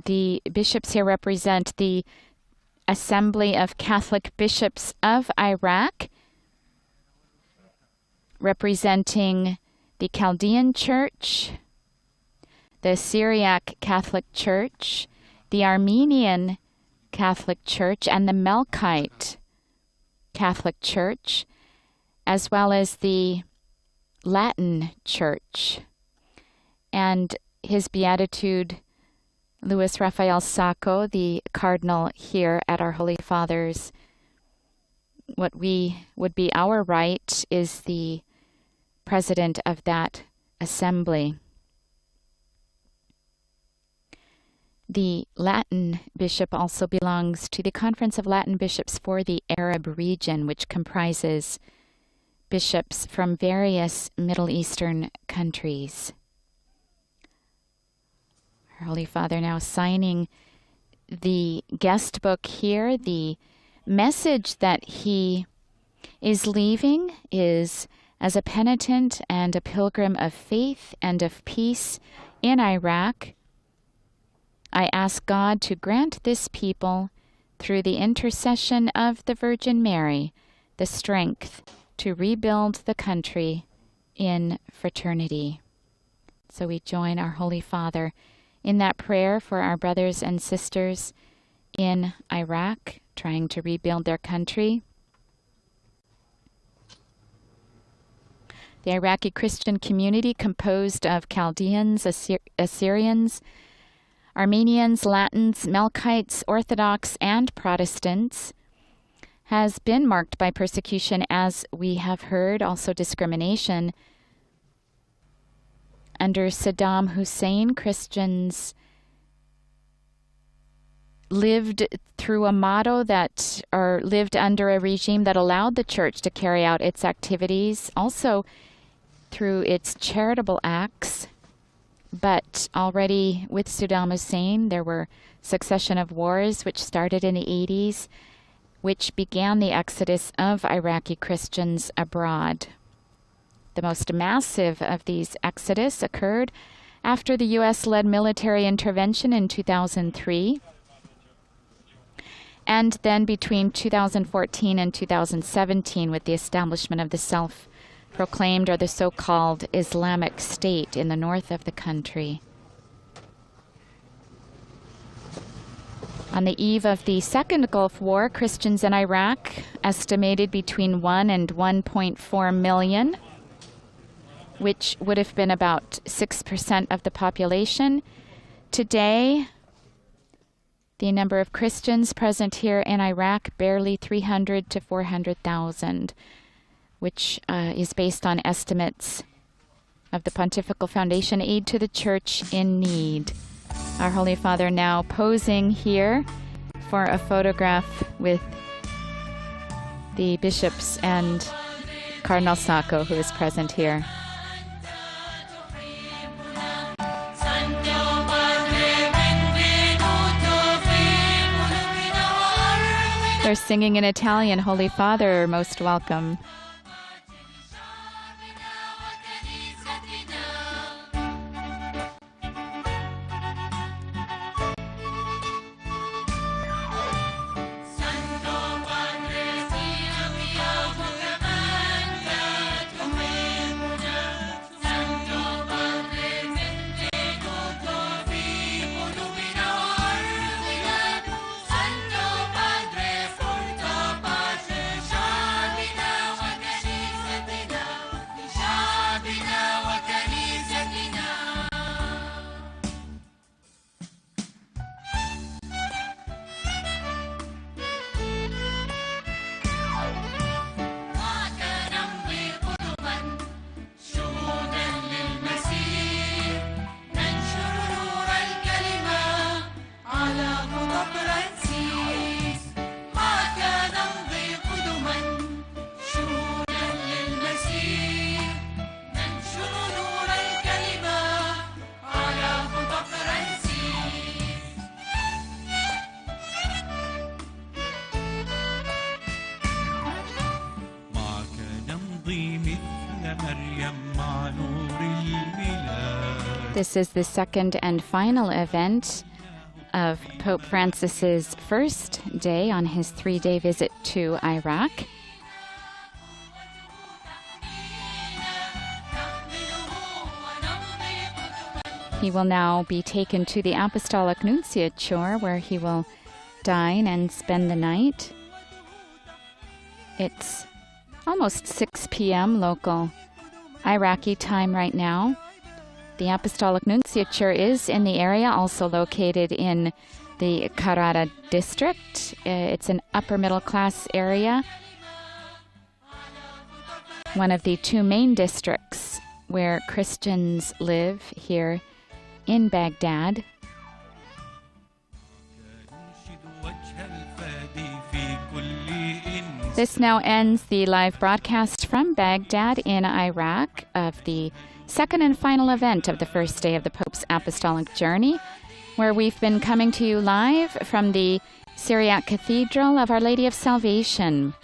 The bishops here represent the Assembly of Catholic Bishops of Iraq, representing the Chaldean Church, the Syriac Catholic Church, the Armenian Catholic Church, and the Melkite Catholic Church, as well as the Latin Church. And His Beatitude, Louis Raphael Sacco, the Cardinal here at our Holy Father's, what would be our right, is the president of that assembly. The Latin bishop also belongs to the Conference of Latin Bishops for the Arab region, which comprises bishops from various Middle Eastern countries. Our Holy Father now signing the guest book here. The message that he is leaving is, as a penitent and a pilgrim of faith and of peace in Iraq, I ask God to grant this people, through the intercession of the Virgin Mary, the strength to rebuild the country in fraternity. So we join our Holy Father in that prayer for our brothers and sisters in Iraq, trying to rebuild their country. The Iraqi Christian community, composed of Chaldeans, Assyrians, Armenians, Latins, Melkites, Orthodox, and Protestants, has been marked by persecution, as we have heard, also discrimination. Under Saddam Hussein, Christians lived through a motto that, or lived under a regime that allowed the church to carry out its activities, also through its charitable acts. But already with Saddam Hussein, there were succession of wars which started in the 80s, which began the exodus of Iraqi Christians abroad. The most massive of these exodus occurred after the U.S.-led military intervention in 2003, and then between 2014 and 2017 with the establishment of the self-proclaimed or the so-called Islamic State in the north of the country. On the eve of the Second Gulf War, Christians in Iraq estimated between 1 and 1.4 million, which would have been about 6% of the population. Today, the number of Christians present here in Iraq, barely 300 to 400,000, which is based on estimates of the Pontifical Foundation Aid to the Church in Need. Our Holy Father now posing here for a photograph with the bishops and Cardinal Sacco, who is present here. They're singing in Italian. Holy Father, most welcome. This is the second and final event of Pope Francis's first day on his 3-day visit to Iraq. He will now be taken to the Apostolic Nunciature, where he will dine and spend the night. It's almost 6 p.m. local Iraqi time right now. The Apostolic Nunciature is in the area, also located in the Karara district. It's an upper middle class area, one of the 2 main districts where Christians live here in Baghdad. This now ends the live broadcast from Baghdad in Iraq of the second and final event of the first day of the Pope's Apostolic Journey, where we've been coming to you live from the Syro-Catholic Cathedral of Our Lady of Salvation,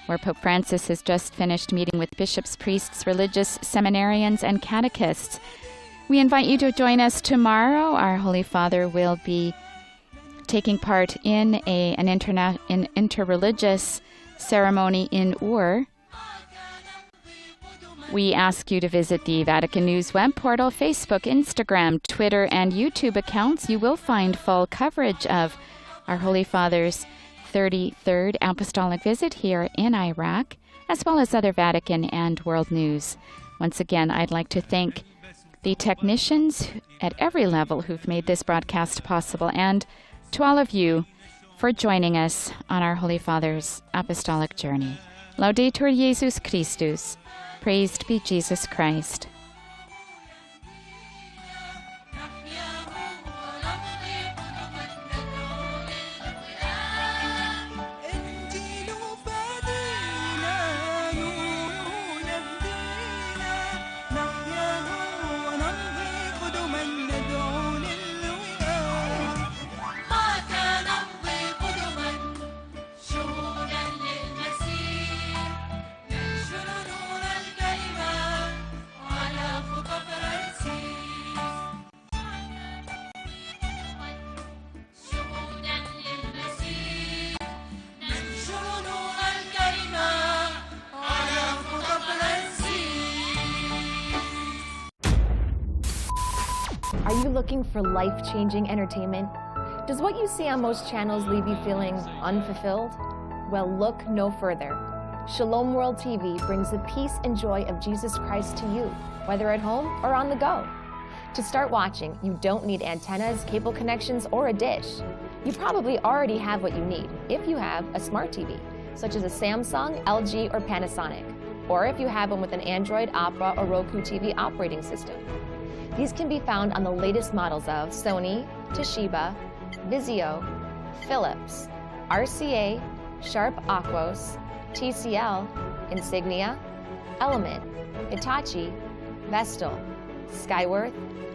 where Pope Francis has just finished meeting with bishops, priests, religious, seminarians, and catechists. We invite you to join us tomorrow. Our Holy Father will be taking part in an interreligious ceremony in Ur. We ask you to visit the Vatican News web portal, Facebook, Instagram, Twitter, and YouTube accounts. You will find full coverage of our Holy Father's 33rd apostolic visit here in Iraq, as well as other Vatican and world news. Once again, I'd like to thank the technicians at every level who've made this broadcast possible, and to all of you for joining us on our Holy Father's apostolic journey. Laudetur Jesus Christus. Praised be Jesus Christ. نحيا ونمضي قدما Are you looking for life-changing entertainment? Does what you see on most channels leave you feeling unfulfilled? Well, look no further. Shalom World TV brings the peace and joy of Jesus Christ to you, whether at home or on the go. To start watching, you don't need antennas, cable connections, or a dish. You probably already have what you need if you have a smart TV, such as a Samsung, LG, or Panasonic, or if you have one with an Android, Opera, or Roku TV operating system. These can be found on the latest models of Sony, Toshiba, Vizio, Philips, RCA, Sharp Aquos, TCL, Insignia, Element, Hitachi, Vestal, Skyworth,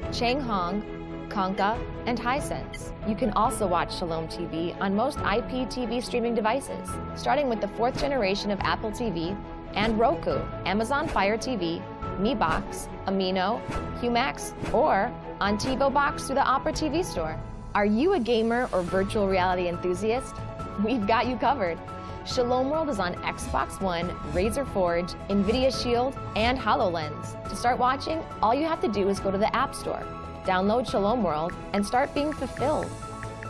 Changhong, Konka, and Hisense. You can also watch Shalom TV on most IPTV streaming devices, starting with the 4th generation of Apple TV and Roku, Amazon Fire TV, Mi Box, Amino, Humax, or on TiVo Box through the Opera TV store. Are you a gamer or virtual reality enthusiast? We've got you covered. Shalom World is on Xbox One, Razer Forge, NVIDIA Shield, and HoloLens. To start watching, all you have to do is go to the App Store, download Shalom World, and start being fulfilled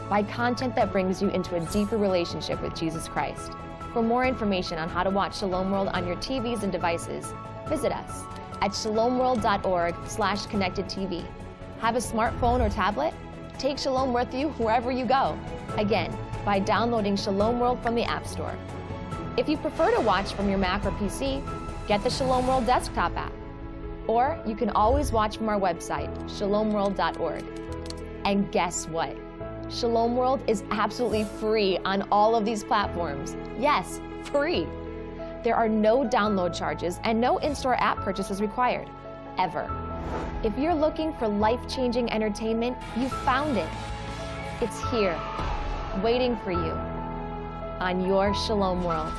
by content that brings you into a deeper relationship with Jesus Christ. For more information on how to watch Shalom World on your TVs and devices, visit us at shalomworld.org/connectedtv. Have a smartphone or tablet? Take Shalom with you wherever you go. Again, by downloading Shalom World from the App Store. If you prefer to watch from your Mac or PC, get the Shalom World desktop app. Or you can always watch from our website, shalomworld.org. And guess what? Shalom World is absolutely free on all of these platforms. Yes, free. There are no download charges and no in-store app purchases required, ever. If you're looking for life-changing entertainment, you found it. It's here, waiting for you on your Shalom World.